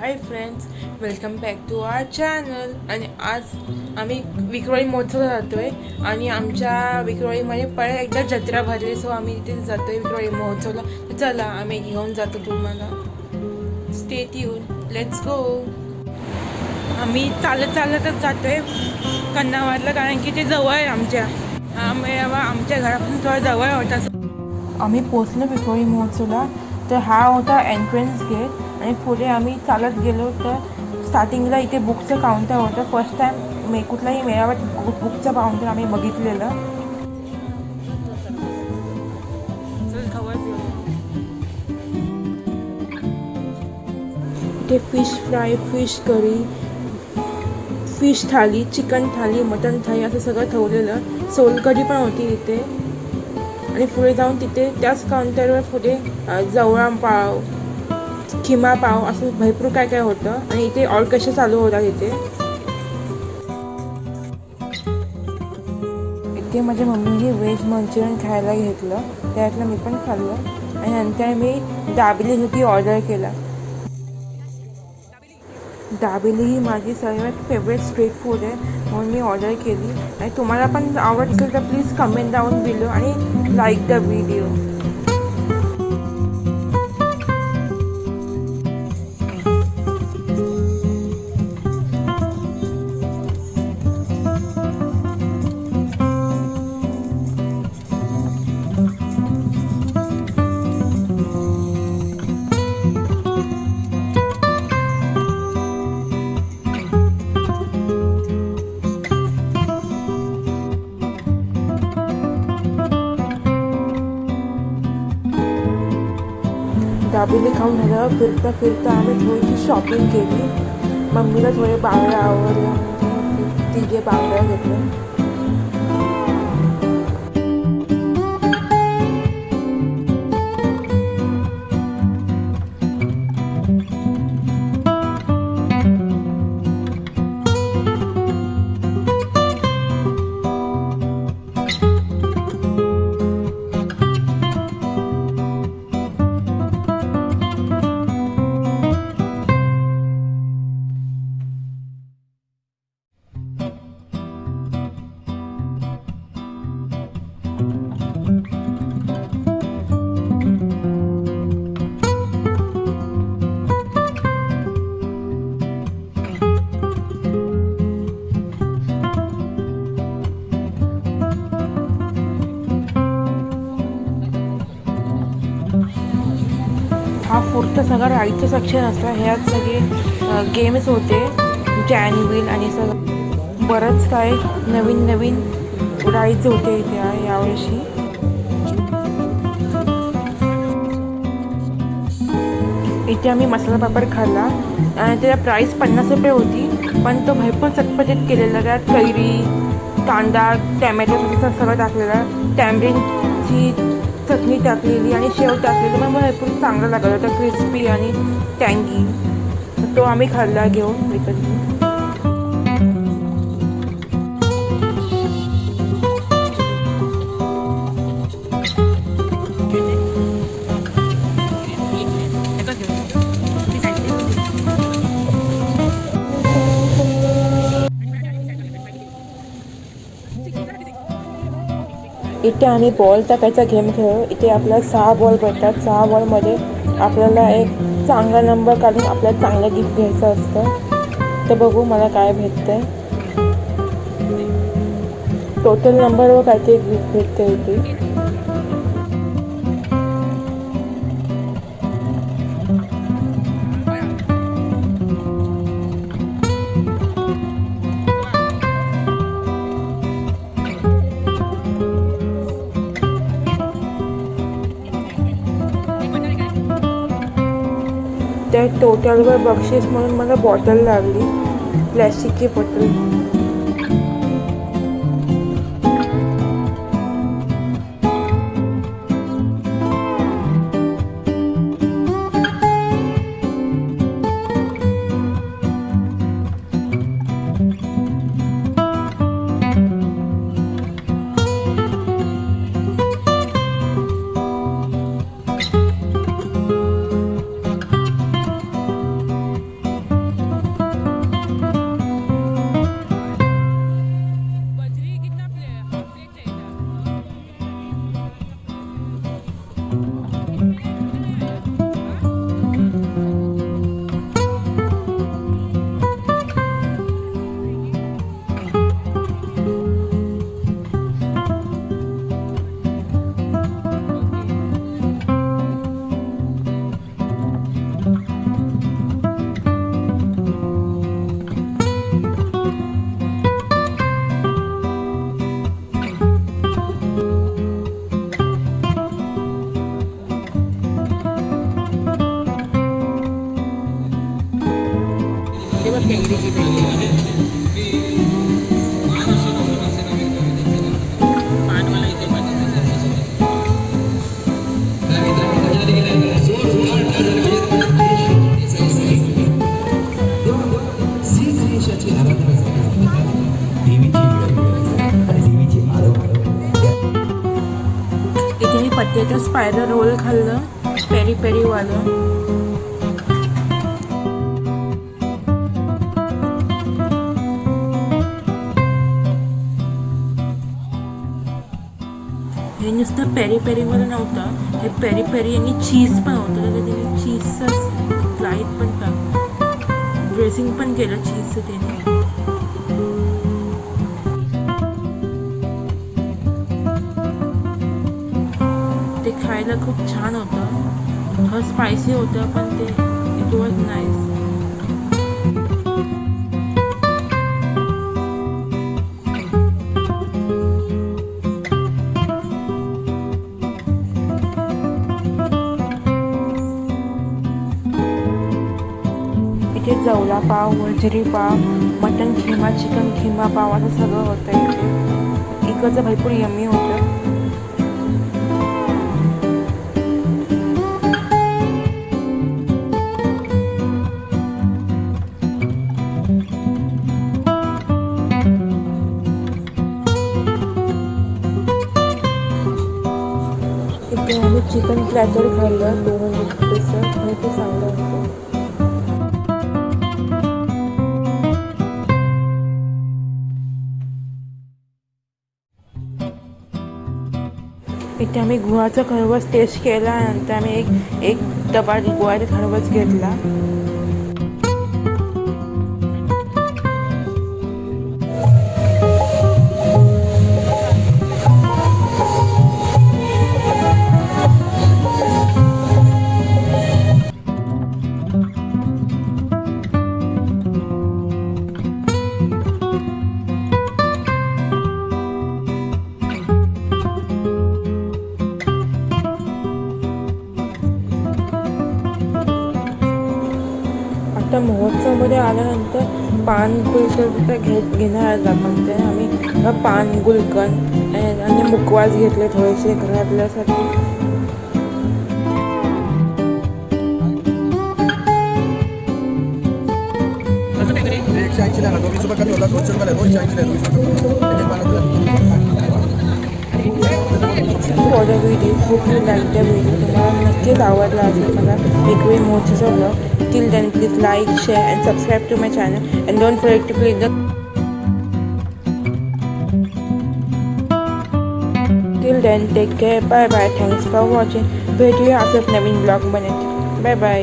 High friends, welcome back to our channel. आणि आज आम्ही विक्रोळी महोत्सवला जातो आहे आणि आमच्या विक्रोळीमध्ये परत एकदा जत्रा भरली. सो आम्ही इथे जातो आहे विक्रोळी महोत्सवला. तर चला आम्ही घेऊन जातो तुम्हाला. Stay tune, let's go. आम्ही चालतच जातो आहे कन्नावारला, कारण की ते जवळ आहे आमच्या घरापासून थोडं जवळ होता. आम्ही पोचलो विक्रोळी महोत्सवला. तर हा होता एंट्रन्स गेट आणि पुढे आम्ही चालत गेलो. तर स्टार्टिंगला इथे बुकचं काउंटर होतं. फर्स्ट टाईम कुठलाही मेळाव्यात बुकचं काउंटर आम्ही बघितलेलं. इथे fish fry, fish curry, fish thali, chicken thali, mutton thali असं सगळं ठेवलेलं. सोलकढी पण होती इथे. आणि पुढे जाऊन तिथे त्याच काउंटरवर पुढे जवळा पाव, खिमा पाव असं भरपूर काय काय होतं. आणि इथे ऑर्केस्ट्रा चालू होता. इथे माझ्या मम्मीने व्हेज मंचुरियन खायला घेतलं. त्यातलं मी पण खाल्लं. आणि नंतर मी दाबेलीसाठी ऑर्डर केला. दाबेली ही माझी सर्वात फेवरेट स्ट्रीट फूड आहे, म्हणून मी ऑर्डर केली. आणि तुम्हाला पण आवडत असेल तर प्लीज कमेंट डाऊन बिलो आणि लाईक द व्हिडिओ. दाबेली खाऊन झाल्यावर फिरता फिरता आम्ही थोडीशी शॉपिंग केली. मम्मीला थोडे बांगड्या आवडल्या, तिचे बांगड्या घेतल्या. हा पुढचा सगळा राईडचं सेक्शन असतं. ह्यात सगळे गेम्स होते, जॅन व्हील आणि सगळं बरंच काय नवीन नवीन राईड्स होते इथे यावर्षी. इथे आम्ही मसाला पापड खाल्ला आणि त्याचा प्राईस 50 रुपये होती. पण तो भरपूर चटपटीत केलेला. त्यात कैरी, कांदा, टॅमॅटो सगळं टाकलेलं, टॅमरिनची चटणी टाकलेली आणि शेव टाकलेली. मग भरपूर चांगला लागला होता, क्रिस्पी आणि टँगी. तो आम्ही खाल्ला घेऊन विकत. इथे आम्ही बॉल टाकायचा गेम खेळलो. इथे आपल्याला 6 बॉल भेटतात. 6 बॉलमध्ये आपल्याला एक चांगला नंबर काढून आपल्याला चांगलं गिफ्ट घ्यायचं असतं. तर बघू मला काय भेटतंय. टोटल नंबरवर काहीतरी गिफ्ट भेटते इथे. त्या टोटलवर बक्षीस म्हणून मला बॉटल लागली, प्लॅस्टिकची बॉटल. कैरीची भेटते. पानवाला इथे इथे मी पत्त्याचं स्पायडर रोल खाल्लं, पेरी पेरीवालं. हे नुसतं पेरी पेरीवालं नव्हतं, हे पेरी पेरी आणि चीज पण होतं. तर त्याने चीजचं स्लाईड पण टाकलं, ड्रेसिंग पण केलं चीजचं त्याने. ते खायला खूप छान होतं, थोडं स्पायसी होतं पण ते इट वॉज नाईस. इथे जवला पाव, वजरी पाव, मटन खिमा, चिकन खिमा पाव असं सगळं होतं इथे. इकडचं भरपूर यम्मी होतं. इथे आम्ही चिकन प्लॅटर खाल्लं 200 रुपीचं आणि ते चांगलं होतं. इथे आम्ही गुळाचा खरवस टेस्ट केला, नंतर आम्ही एक डबा गुळाचा खरवस घेतला. आता महोत्सवमध्ये आल्यानंतर पान गुलकंद घेणार आपण. ते आम्ही पान गुलकंद आणि मुखवास घेतले थोडेसे घरातल्यासाठी. For the video, hope you like the video. तुम्हाला नक्कीच आवडला असेल मला विक्रोळी महोत्सवचा vlog. Till then, please like, share and subscribe to my channel, and don't forget to click the. Till then, take care, bye bye, thanks for watching. भेटूया असंच नवीन blog बनत. Bye bye.